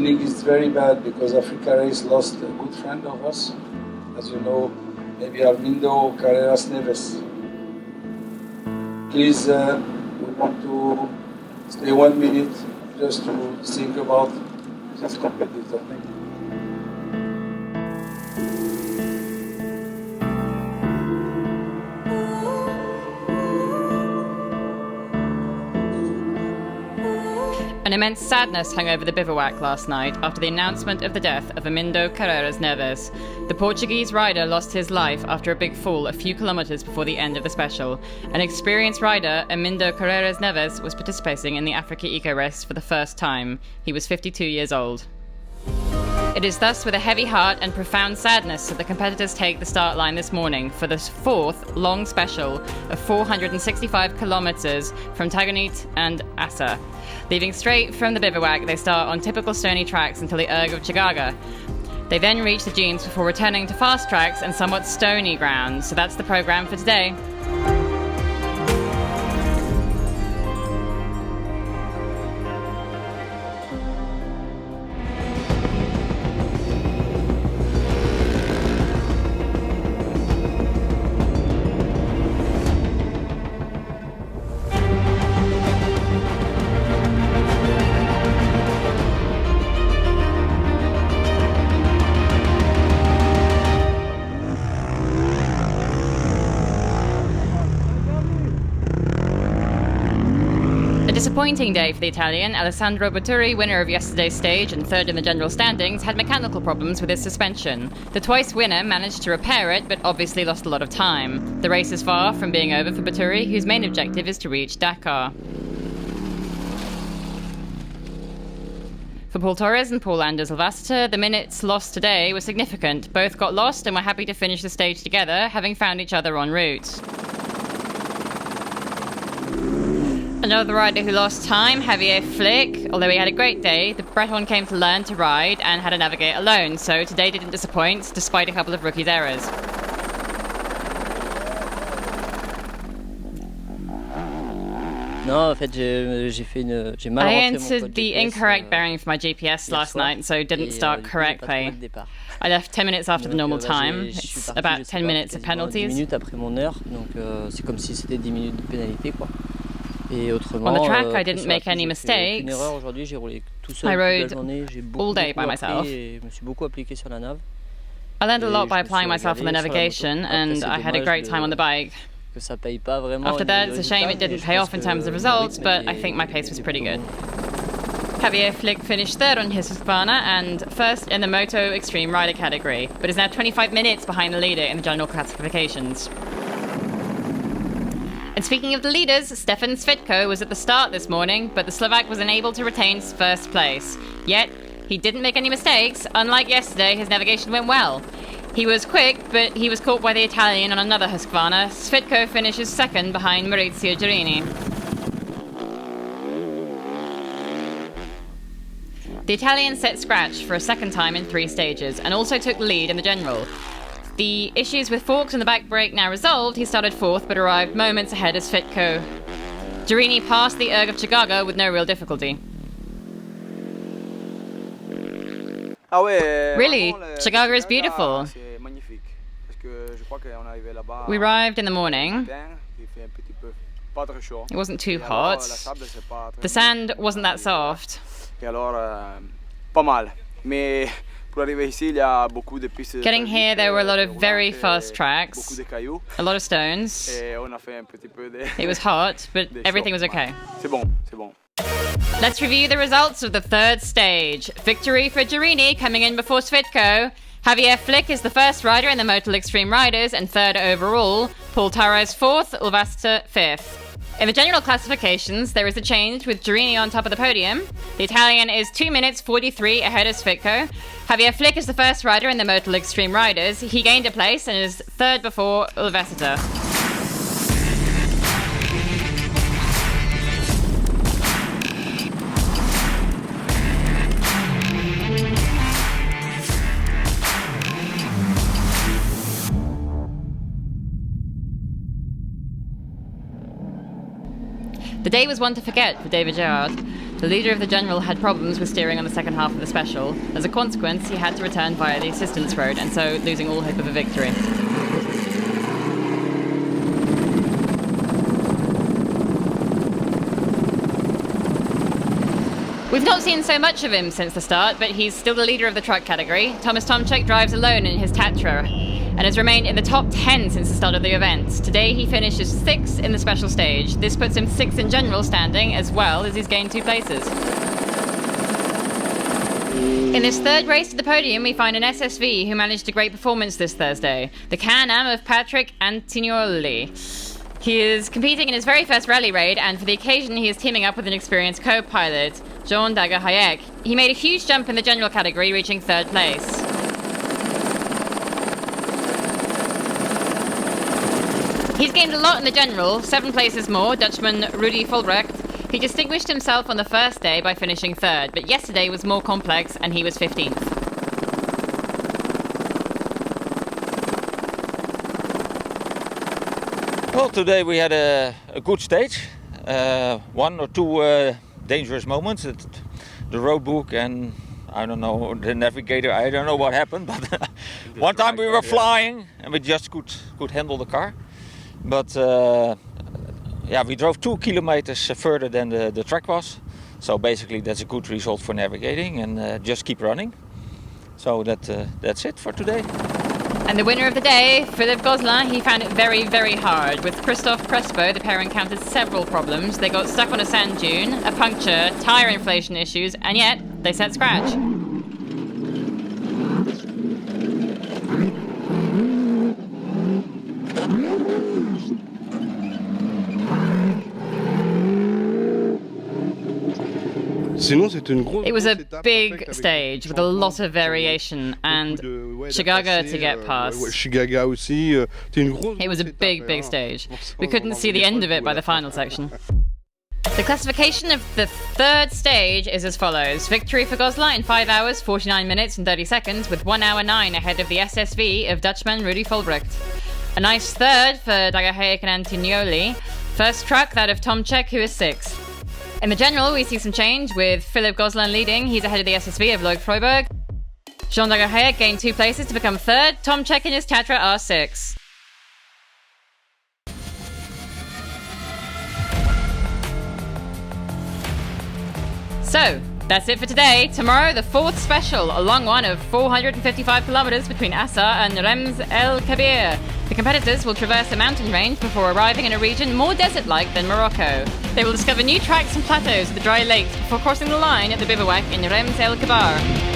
feeling is very bad because Africa Race lost a good friend of us. As you know, maybe Armindo Carreras Neves. Please, we want to stay 1 minute just to think about this competitor. Thank you. An immense sadness hung over the bivouac last night after the announcement of the death of Armindo Carreras Neves. The Portuguese rider lost his life after a big fall a few kilometres before the end of the special. An experienced rider, Armindo Carreras Neves, was participating in the Africa Eco Race for the first time. He was 52 years old. It is thus with a heavy heart and profound sadness that the competitors take the start line this morning for the fourth long special of 465 kilometres from Tagonite and Assa. Leaving straight from the bivouac, they start on typical stony tracks until the Erg of Chagaga. They then reach the dunes before returning to fast tracks and somewhat stony ground. So that's the programme for today. Disappointing day for the Italian. Alessandro Botturi, winner of yesterday's stage and third in the general standings, had mechanical problems with his suspension. The twice winner managed to repair it, but obviously lost a lot of time. The race is far from being over for Botturi, whose main objective is to reach Dakar. For Paul Torres and Paul Anders Alvaster, the minutes lost today were significant. Both got lost and were happy to finish the stage together, having found each other en route. Another rider who lost time, Javier Flick. Although he had a great day, the Breton came to learn to ride and had to navigate alone, so today didn't disappoint, despite a couple of rookies' errors. No, en fait, j'ai mal I rentré entered the incorrect bearing for my GPS last night, so didn't start correctly. I left 10 minutes after the normal time. It's about 10 minutes of penalties. 10 minutes après mon heure, donc c'est comme si c'était 10 minutes de pénalité, quoi. On the track, I didn't make any mistakes. I rode all day by myself. I learned a lot by applying myself on the navigation, and I had a great time on the bike. After that, it's a shame it didn't pay off in terms of results, but I think my pace was pretty good. Javier Flick finished third on his Husqvarna and first in the Moto Extreme Rider category, but is now 25 minutes behind the leader in the general classifications. And speaking of the leaders, Stefan Svitko was at the start this morning, but the Slovak was unable to retain first place. Yet, he didn't make any mistakes. Unlike yesterday, his navigation went well. He was quick, but he was caught by the Italian on another Husqvarna. Svitko finishes second behind Maurizio Girini. The Italian set scratch for a second time in 3 stages, and also took the lead in the general. The issues with forks and the back brake now resolved, he started fourth but arrived moments ahead as Svitko. Girini passed the Erg of Chagaga with no real difficulty. Really, Chagaga is beautiful. We arrived in the morning. It wasn't too hot. The sand wasn't that soft. Getting here, there were a lot of very fast tracks, a lot of stones. It was hot, but everything was okay. Let's review the results of the third stage. Victory for Girini coming in before Svitko. Javier Flick is the first rider in the Motul Extreme Riders and third overall. Paul Torres fourth, Alvaster fifth. In the general classifications, there is a change with Girini on top of the podium. The Italian is 2 minutes 43 ahead of Svitko. Javier Flick is the first rider in the Motul Extreme Riders. He gained a place and is third before Ulvesita. The day was one to forget for David Gerard. the leader of the general had problems with steering on the second half of the special. As a consequence, he had to return via the assistance road, and so losing all hope of a victory. We've not seen so much of him since the start, but he's still the leader of the truck category. Thomas Tomczyk drives alone in his Tatra and has remained in the top 10 since the start of the event. Today he finishes 6th in the special stage. This puts him 6th in general standing, as well as he's gained 2 places. In this third race to the podium, we find an SSV who managed a great performance this Thursday, the Can-Am of Patrick Antignoli. He is competing in his very first rally raid, and for the occasion he is teaming up with an experienced co-pilot, Jean Dagger-Hayek. He made a huge jump in the general category, reaching 3rd place. He's gained a lot in the general, 7 places more. Dutchman Rudy Volbrecht. He distinguished himself on the first day by finishing 3rd, but yesterday was more complex and he was 15th. Well, today we had a good stage. 1 or 2 dangerous moments. The road book and I don't know, the navigator, I don't know what happened, but one time we were flying and we just could handle the car. But yeah, we drove 2 kilometers further than the track was. So basically that's a good result for navigating, and just keep running. So that's it for today. And the winner of the day, Philippe Gosselin, he found it very, very hard. With Christophe Crespo, the pair encountered several problems. They got stuck on a sand dune, a puncture, tyre inflation issues, and yet they set scratch. It was a big stage with a lot of variation and Chigaga to get past. It was a big, big stage. We couldn't see the end of it by the final section. The classification of the third stage is as follows. Victory for Gosselin in 5 hours, 49 minutes and 30 seconds, with 1 hour 9 ahead of the SSV of Dutchman Rudy Volbrecht. A nice third for Dagger-Hayek and Antignoli. First truck, that of Tomczyk, who is 6th. In the general, we see some change, with Philippe Gosselin leading. He's ahead of the SSV of Loic Freiburg. Jean Dagger-Hayek gained 2 places to become 3rd. Tomczyk and his Tatra are 6th. So, that's it for today. Tomorrow, the 4th special, a long one of 455 kilometers between Assa and Rems El Kabir. The competitors will traverse a mountain range before arriving in a region more desert-like than Morocco. They will discover new tracks and plateaus of the dry lakes before crossing the line at the bivouac in Rems El Kabir.